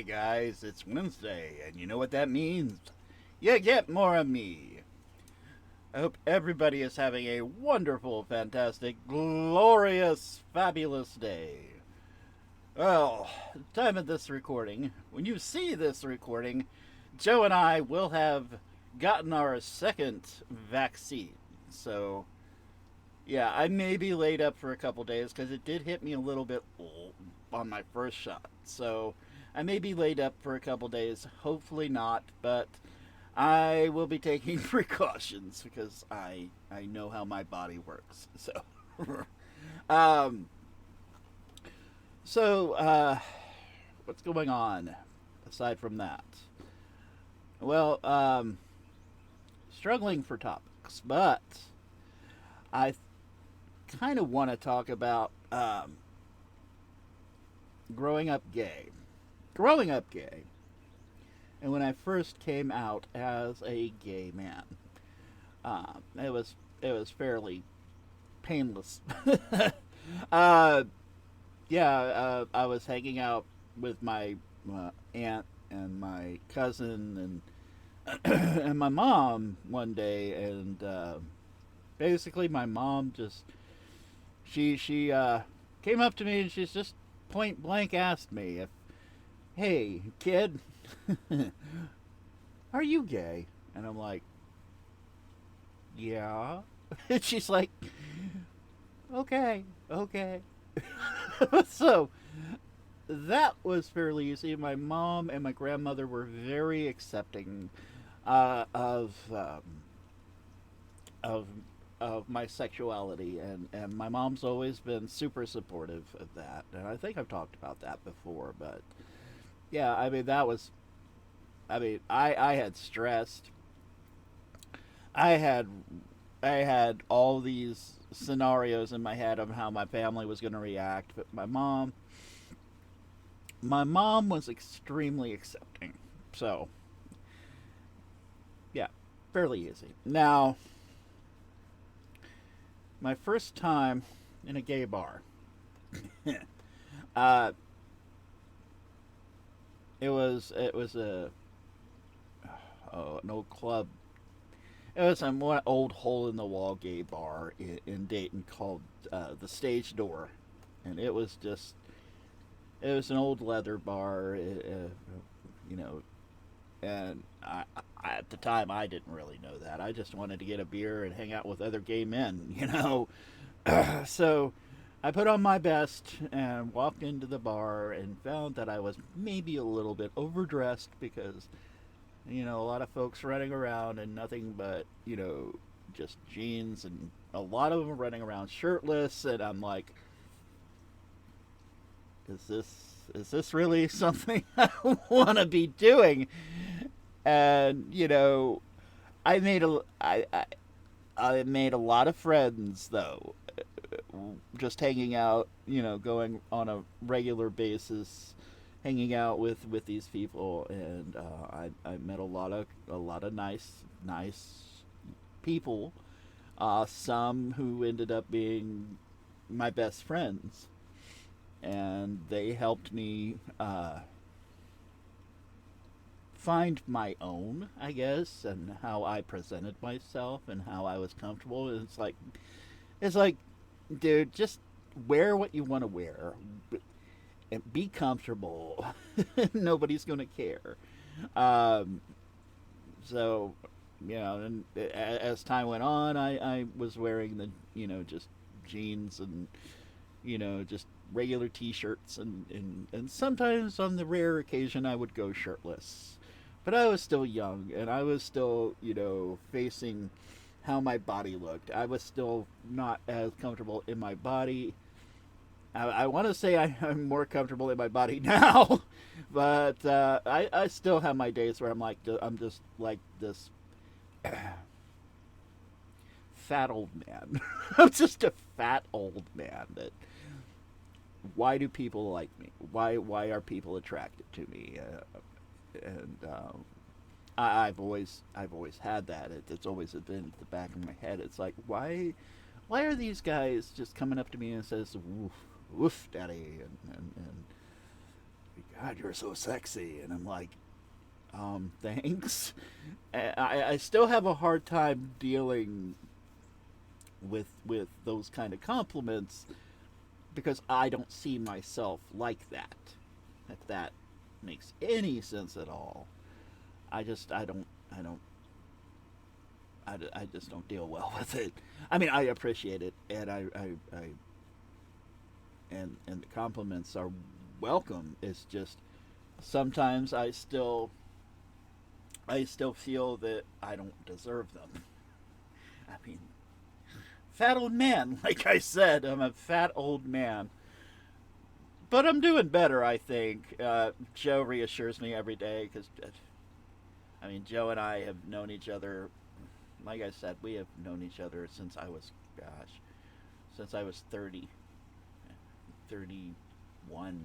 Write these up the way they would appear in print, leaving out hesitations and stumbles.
Hey guys, it's Wednesday, and you know what that means? You get more of me. I hope everybody is having a wonderful, fantastic, glorious, fabulous day. Well, the time of this recording, when you see this recording, Joe and I will have gotten our second vaccine. So, yeah, I may be laid up for a couple days because it did hit me a little bit on my first shot. So, I may be laid up for a couple days. Hopefully not, but I will be taking precautions because I know how my body works. So, um, so what's going on aside from that? Well, struggling for topics, but I kind of want to talk about growing up gay. Growing up gay, and when I first came out as a gay man, it was fairly painless. uh, yeah, I was hanging out with my aunt and my cousin and my mom one day, and basically my mom just she came up to me and she's just point blank asked me if, hey kid, are you gay? And I'm like, yeah. And she's like, okay, okay. So that was fairly easy. My mom and my grandmother were very accepting of of of my sexuality, and my mom's always been super supportive of that. And I think I've talked about that before, but yeah, I mean that was I had stressed. I had I had all these scenarios in my head of how my family was going to react, but my mom was extremely accepting. So, yeah, fairly easy. Now, my first time in a gay bar. uh it was a an old club. It was an old hole in the wall gay bar in Dayton called the Stage Door, and it was an old leather bar, you know. And at the time, I didn't really know that. I just wanted to get a beer and hang out with other gay men, you know. So I put on my best and walked into the bar and found that I was maybe a little bit overdressed because, a lot of folks running around and nothing but, just jeans, and a lot of them running around shirtless. And I'm like, is this really something I want to be doing? And I made a I made a lot of friends though, just hanging out, going on a regular basis, hanging out with these people, and I met a lot of nice people. Some who ended up being my best friends, and they helped me find my own, I guess, and how I presented myself and how I was comfortable. And it's like, dude, just wear what you want to wear and be comfortable. Nobody's gonna care. Um, so, and as time went on, I was wearing just jeans and just regular t-shirts, and sometimes on the rare occasion I would go shirtless. But I was still young, and I was still, facing how my body looked. I was still not as comfortable in my body. I want to say I'm more comfortable in my body now, but I still have my days where I'm just like this fat old man. I'm just a fat old man that, why do people like me? Why are people attracted to me? And I've always had that. It's always been at the back of my head. It's like, why are these guys just coming up to me and says, woof, woof, daddy, and God, you're so sexy. And I'm like, thanks. I still have a hard time dealing with those kind of compliments because I don't see myself like that. That makes any sense at all. I just don't deal well with it. I mean, I appreciate it, and and the compliments are welcome. It's just sometimes I still feel that I don't deserve them. I mean, fat old man, like I said, I'm a fat old man. But I'm doing better, I think. Joe reassures me every day because, I mean, Joe and I have known each other. Like I said, we have known each other since I was, gosh, since I was 30, 31,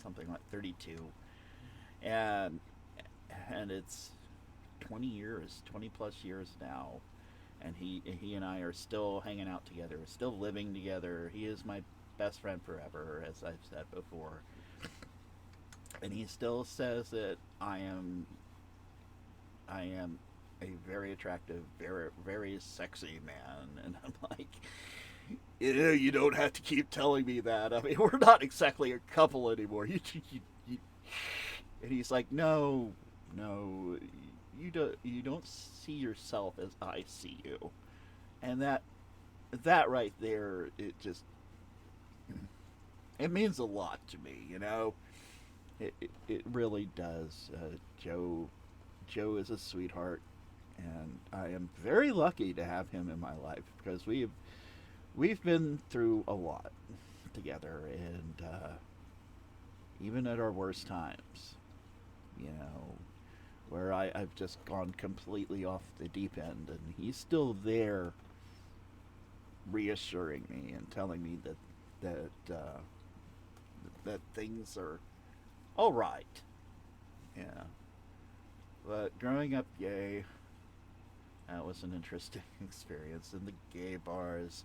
something like 32, and it's 20 years, 20 plus years now, and he and I are still hanging out together, still living together. He is my best friend forever, as I've said before, and he still says that I am a very attractive, very sexy man, and I'm like, you don't have to keep telling me that. I mean, we're not exactly a couple anymore. You, and he's like, no, no, you don't see yourself as I see you, and that right there, it means a lot to me. It really does. Joe is a sweetheart, and I am very lucky to have him in my life because we've been through a lot together, and even at our worst times, you know, where I've just gone completely off the deep end, and he's still there, reassuring me and telling me that things are all right. Yeah, but growing up gay, that was an interesting experience in the gay bars,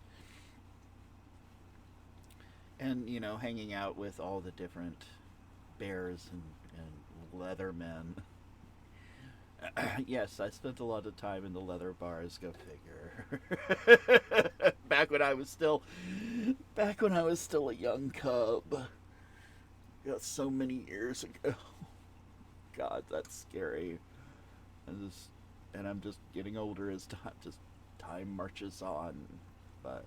and hanging out with all the different bears and leather men. Yes, I spent a lot of time in the leather bars. Go figure. Back when I was still a young cub. Got so many years ago. God, that's scary. And I'm just getting older as time marches on. But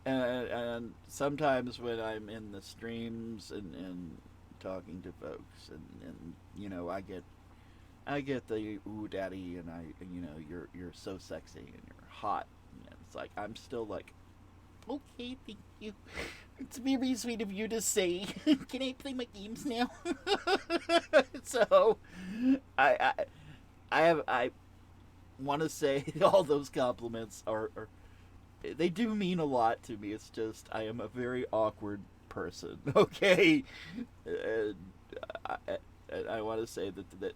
and sometimes when I'm in the streams and talking to folks, and I get the ooh daddy, and you're so sexy and you're hot, and it's like I'm still like, okay, thank you. It's very sweet of you to say. Can I play my games now? So, I I want to say all those compliments are they do mean a lot to me. It's just I am a very awkward person. Okay, and I want to say that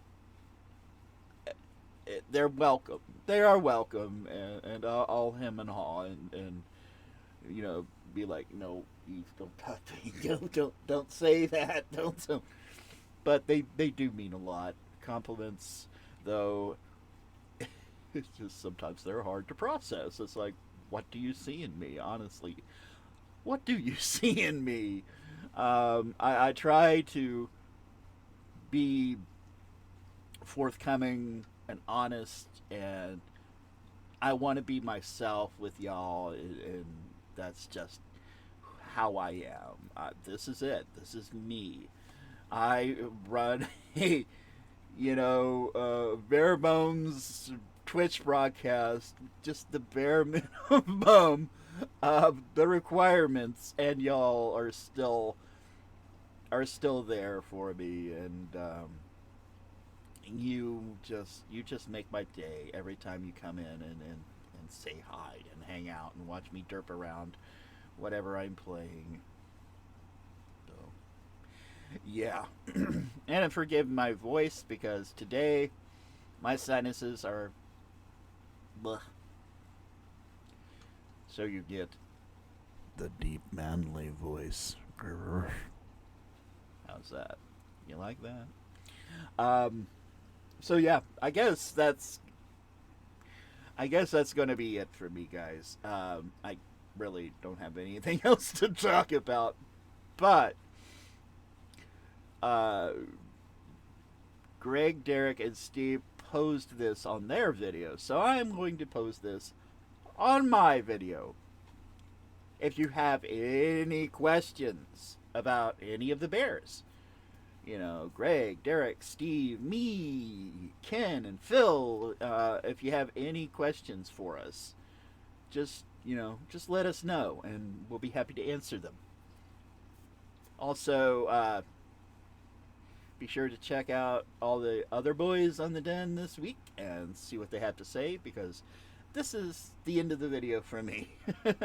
they're welcome. They are welcome, and I'll hem and haw and be like, no, you don't talk to me. Don't say that. Don't. But they do mean a lot. Compliments, though, it's just sometimes they're hard to process. It's like, what do you see in me? Honestly, what do you see in me? I try to be forthcoming and honest, and I want to be myself with y'all, and that's just how I am. This is it. This is me. I run a bare bones Twitch broadcast, just the bare minimum of the requirements, and y'all are still there for me, and you just make my day every time you come in and say hi and hang out and watch me derp around whatever I'm playing. So yeah, and forgive my voice because today my sinuses are bleh. So you get the deep manly voice. How's that? You like that? So yeah, I guess that's gonna be it for me, guys. I really don't have anything else to talk about, but uh, Greg, Derek, and Steve posed this on their video, so I am going to post this on my video. If you have any questions about any of the bears, you know, Greg, Derek, Steve, me, Ken, and Phil, if you have any questions for us, just let us know, and we'll be happy to answer them. Also, be sure to check out all the other boys on the den this week and see what they have to say, because this is the end of the video for me.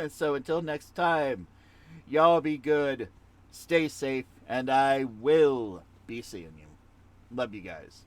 So until next time, y'all be good, stay safe, and I will be seeing you. Love you guys.